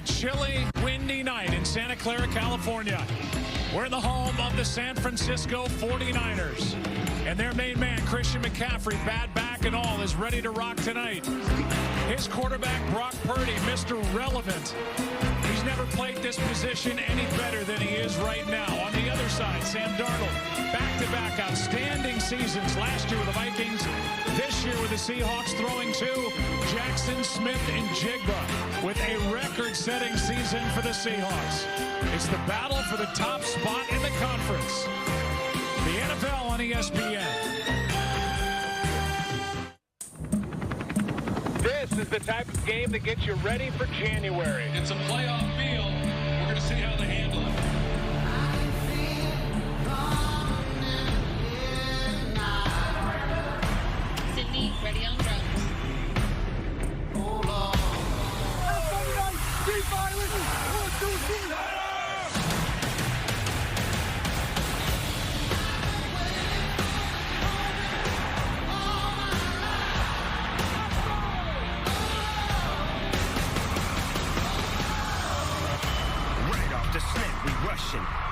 chilly, windy night in Santa Clara, California. We're in the home of the San Francisco 49ers. And their main man, Christian McCaffrey, bad back and all, is ready to rock tonight. His quarterback, Brock Purdy, Mr. Relevant. He's never played this position any better than he is right now. On the other side, Sam Darnold, back-to-back outstanding seasons. Last year with the Vikings, this year with the Seahawks, throwing to Jackson Smith and Jigba with a record-setting season for the Seahawks. It's the battle for the top spot in the conference. The NFL on ESPN. This is the type of game that gets you ready for January. It's a playoff feel. We're going to see how they handle it. Sydney, ready on drums.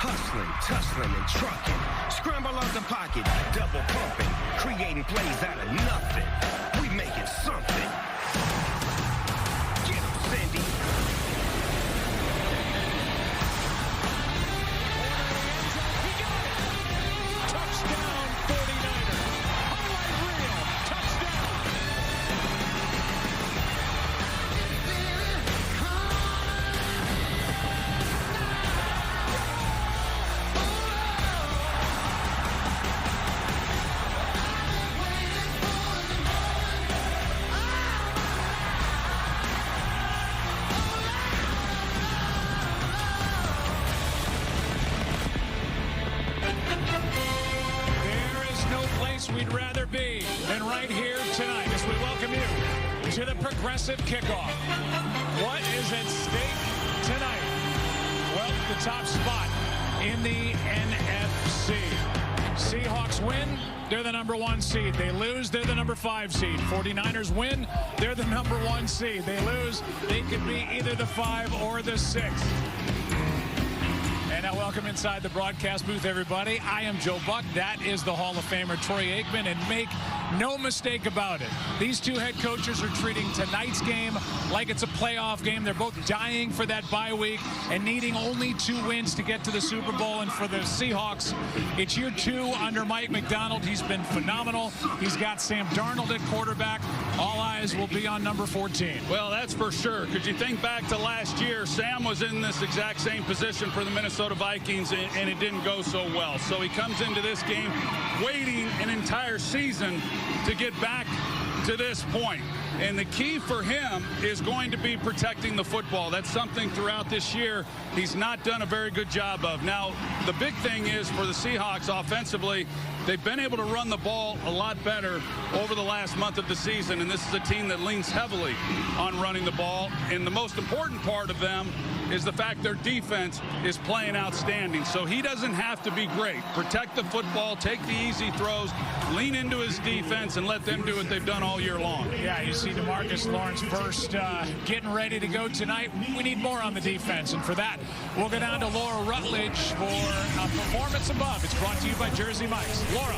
Hustling, tussling, and trucking. Scramble out the pocket, double pumping. Creating plays out of nothing. We making something. Get him, Cindy. Touchdown, 49ers. Highlight reel. Touchdown. We'd rather be than right here tonight as we welcome you to the Progressive Kickoff. What is at stake tonight? Well, the top spot in the NFC. Seahawks win, they're the #1 seed. They lose, they're the #5 seed. 49ers win, they're the #1 seed. They lose, they could be either the 5 or the 6. And now welcome inside the broadcast booth, everybody. I am Joe Buck. That is the Hall of Famer, Troy Aikman. And make no mistake about it, these two head coaches are treating tonight's game like it's a playoff game. They're both dying for that bye week and needing only 2 wins to get to the Super Bowl. And for the Seahawks, it's year 2 under Mike McDonald. He's been phenomenal. He's got Sam Darnold at quarterback. All eyes will be on number 14. Well, that's for sure. Could you think back to last year? Sam was in this exact same position for the Minnesota Vikings, and it didn't go so well. So he comes into this game waiting an entire season to get back to this point. And the key for him is going to be protecting the football. That's something throughout this year he's not done a very good job of. Now, the big thing is for the Seahawks offensively, they've been able to run the ball a lot better over the last month of the season, and this is a team that leans heavily on running the ball. And the most important part of them is the fact their defense is playing outstanding. So he doesn't have to be great. Protect the football, take the easy throws, lean into his defense, and let them do what they've done all year long. Yeah, you see DeMarcus Lawrence first getting ready to go tonight. We need more on the defense, and for that, we'll go down to Laura Rutledge for a Performance Above. It's brought to you by Jersey Mike's. Laura.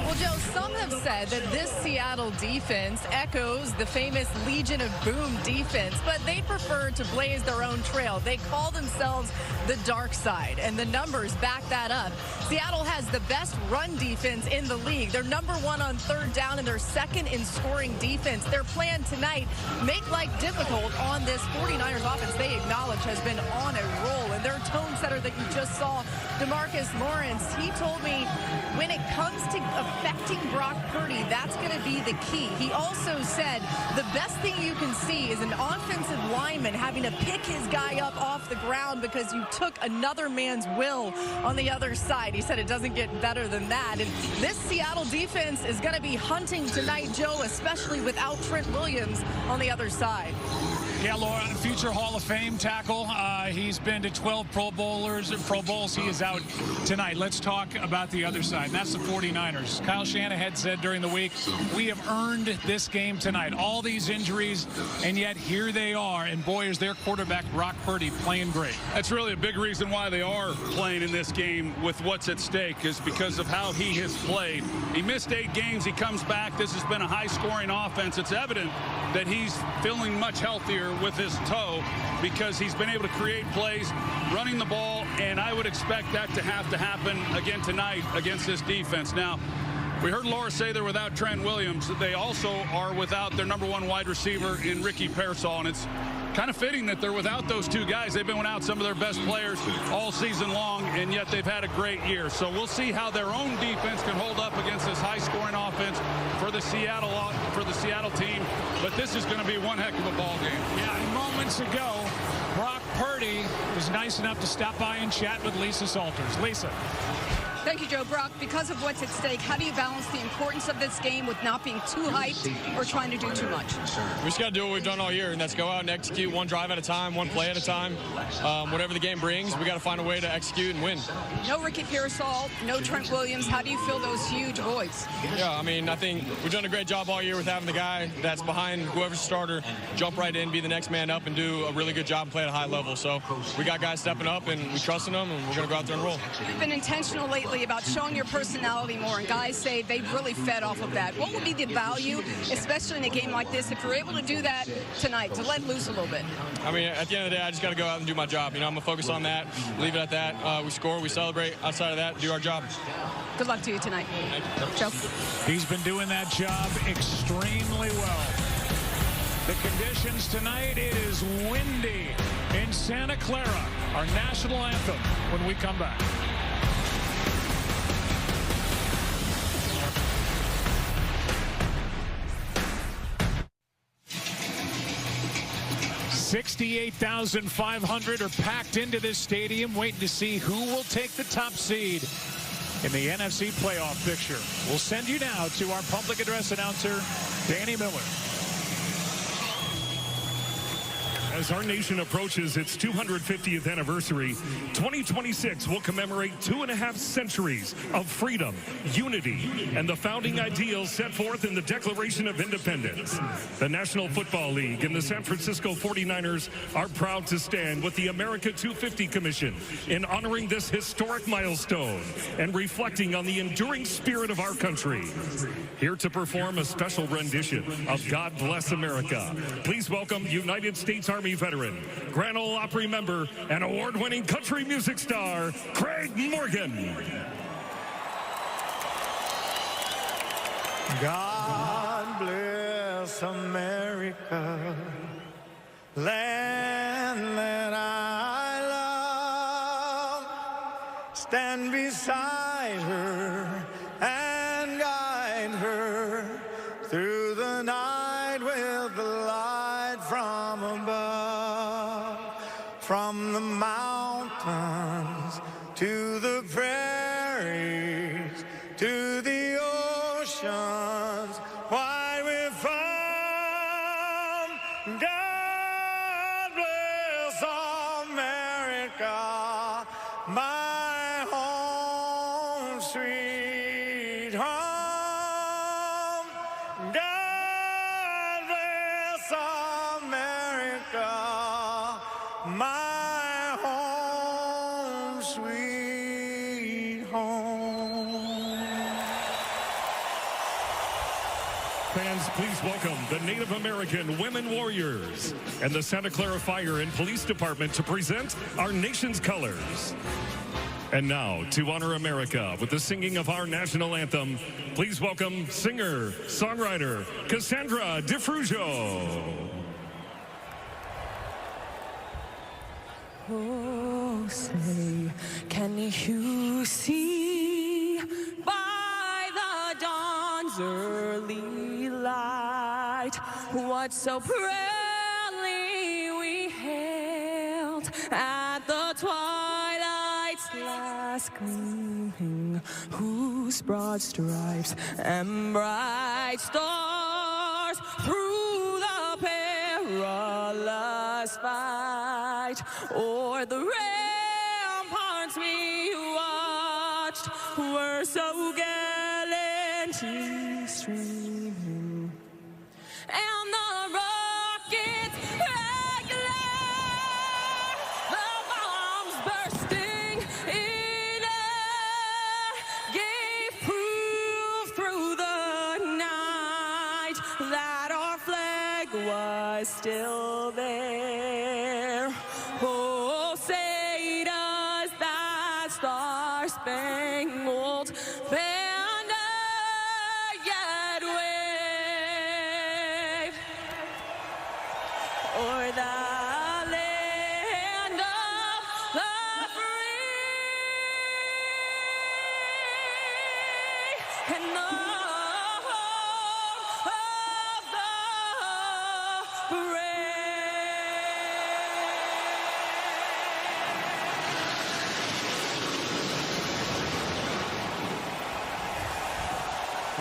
Well, Joe, some have said that this Seattle defense echoes the famous Legion of Boom defense, but they prefer to blaze their own trail. They call themselves the dark side, and the numbers back that up. Seattle has the best run defense in the league. They're #1 on 3rd down, and they're 2nd in scoring defense. Their plan tonight, make life difficult on this 49ers offense they acknowledge has been on a roll. And their tone setter that you just saw, DeMarcus Lawrence, he told me when it comes to affecting Brock Purdy, that's going to be the key. He also said the best thing you can see is an offensive lineman having to pick his guy up off the ground because you took another man's will on the other side. He said it doesn't get better than that. And this Seattle defense is going to be hunting tonight, Joe, especially without Trent Williams on the other side. Yeah, Laura, future Hall of Fame tackle. He's been to 12 Pro Bowls. He is out tonight. Let's talk about the other side, and that's the 49ers. Kyle Shanahan said during the week, we have earned this game tonight. All these injuries, and yet here they are. And boy, is their quarterback, Brock Purdy, playing great. That's really a big reason why they are playing in this game with what's at stake, is because of how he has played. He missed 8 games. He comes back. This has been a high-scoring offense. It's evident that he's feeling much healthier with his toe because he's been able to create plays, running the ball, and I would expect that to happen again tonight against this defense. Now, we heard Laura say they're without Trent Williams. They also are without their #1 wide receiver in Ricky Pearsall, and it's kind of fitting that they're without those two guys. They've been without some of their best players all season long, and yet they've had a great year. So we'll see how their own defense can hold up against this high-scoring offense for the Seattle team. But this is going to be one heck of a ball game. Yeah, moments ago, Brock Purdy was nice enough to stop by and chat with Lisa Salters. Lisa. Thank you, Joe. Brock, because of what's at stake, how do you balance the importance of this game with not being too hyped or trying to do too much? We just got to do what we've done all year, and that's go out and execute one drive at a time, one play at a time. Whatever the game brings, we got to find a way to execute and win. No Ricky Pearsall, no Trent Williams. How do you fill those huge voids? Yeah, I mean, I think we've done a great job all year with having the guy that's behind whoever's starter jump right in, be the next man up, and do a really good job and play at a high level. So we got guys stepping up, and we trust in them, and we're going to go out there and roll. You've been intentional lately about showing your personality more, and guys say they've really fed off of that. What would be the value, especially in a game like this, if you're able to do that tonight, to let loose a little bit? I mean, at the end of the day, I just got to go out and do my job. You know, I'm going to focus on that, leave it at that. We score, we celebrate. Outside of that, do our job. Good luck to you tonight. Joe. He's been doing that job extremely well. The conditions tonight, it is windy in Santa Clara. Our national anthem when we come back. $68,500 are packed into this stadium, waiting to see who will take the top seed in the NFC playoff picture. We'll send you now to our public address announcer, Danny Miller. As our nation approaches its 250th anniversary, 2026 will commemorate 2.5 centuries of freedom, unity, and the founding ideals set forth in the Declaration of Independence. The National Football League and the San Francisco 49ers are proud to stand with the America 250 Commission in honoring this historic milestone and reflecting on the enduring spirit of our country. Here to perform a special rendition of God Bless America, please welcome United States Army veteran, Grand Ole Opry member, and award-winning country music star, Craig Morgan. God bless America, land that I love. Stand beside her and guide her through the night with the light from above. From the mountains to the prairies to the oceans, wide we found. God bless America, my home, sweet home. God bless America, my home, sweet home. Fans, please welcome the Native American Women Warriors and the Santa Clara Fire and Police Department to present our nation's colors. And now, to honor America with the singing of our national anthem, please welcome singer, songwriter, Cassandra DeFrugio. Oh, say, can you see by the dawn's early light what so proudly we hailed at the twilight's last gleaming, whose broad stripes and bright stars through the perilous us fight, or the ramparts we watched were so gallantly streaming, and the rockets regular, the bombs bursting in air, gave proof through the night that our flag was still there. Oh, say does that star-spangled banner yet wave, or the land of the free and the home of the brave.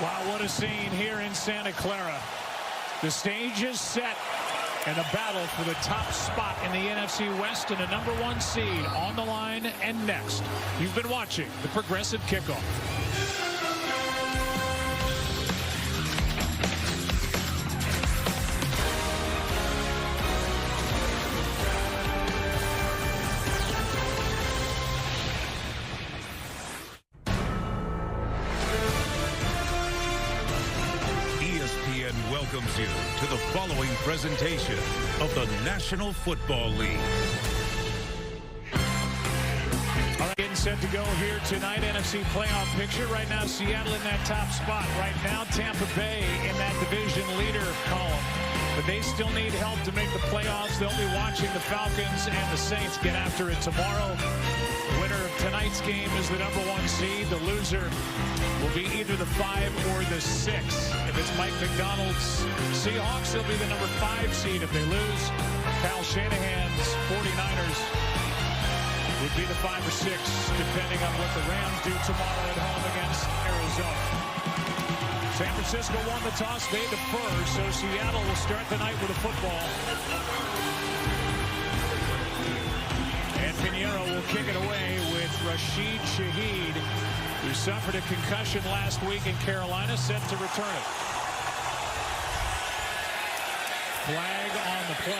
Wow, what a scene here in Santa Clara. The stage is set, and a battle for the top spot in the NFC West and a #1 seed on the line. And next, you've been watching the Progressive Kickoff. ESPN welcomes you to the following presentation of the National Football League. All right, getting set to go here tonight. NFC playoff picture. Right now, Seattle in that top spot. Right now, Tampa Bay in that division leader column. But they still need help to make the playoffs. They'll be watching the Falcons and the Saints get after it tomorrow. Winner of tonight's game is the #1 seed. The loser will be either the 5 or the 6. If it's Mike McDonald's Seahawks, they'll be the #5 seed if they lose. Kyle Shanahan's 49ers would be the 5 or 6, depending on what the Rams do tomorrow at home against Arizona. San Francisco won the toss. They defer, so Seattle will start the night with a football. And Pinheiro will kick it away with Rashid Shaheed, who suffered a concussion last week in Carolina, set to return it. Flag on the play.